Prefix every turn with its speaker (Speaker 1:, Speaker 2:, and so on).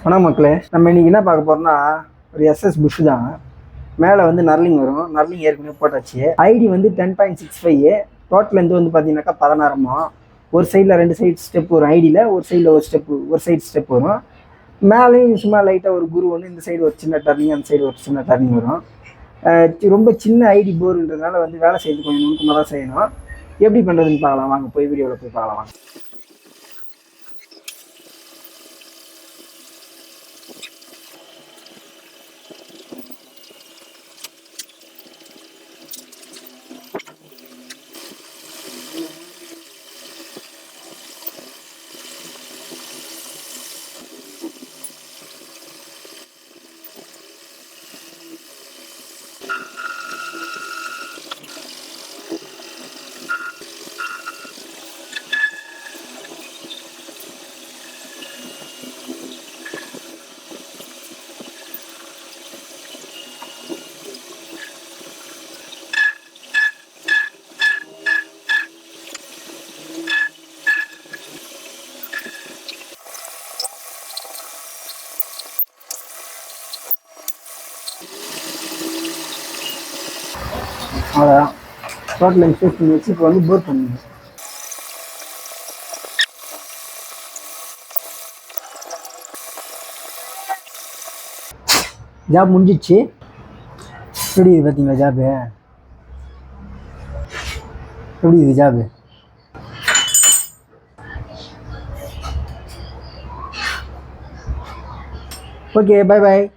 Speaker 1: வணக்கம் மக்களே, நம்ம இன்னைக்கு என்ன பார்க்க போறோம்னா ஒரு எஸ்எஸ் புஷ் தான். மேலே வந்து நர்லிங் வரும். நர்லிங் ஏற்கனவே போட்டாச்சு. ஐடி வந்து 10.65. டோட்டல் லென்த் வந்து பார்த்தீங்கன்னாக்கா 16. ஒரு சைடில் 2 சைடு ஸ்டெப் வரும். ஐடியில் ஒரு சைடில் ஒரு சைடு ஸ்டெப் வரும். மேலேயும் சும்மா லைட்டாக ஒரு குரு ஒன்று, இந்த சைடு ஒரு சின்ன டர்னிங், அந்த சைடு ஒரு சின்ன டர்னிங் வரும். ரொம்ப சின்ன ஐடி போர்ன்றதுனால வந்து வேலை செய்யறது கொஞ்சம் நுணுக்கமாக தான் செய்யணும். எப்படி பண்ணுறதுன்னு பார்க்கலாம் வாங்க, போய் வீடியோவில் போய் பார்க்கலாம் வாங்க. அவ்வளோதான். டோட்டல் லென்த் யூஸ் பண்ணி வச்சு இப்போ வந்து போர் பண்ணுங்க. ஜாப் முடிஞ்சிச்சு. எப்படி இது பார்த்தீங்களா ஜாபு? எப்படி இது ஜாபு? Okay, bye bye.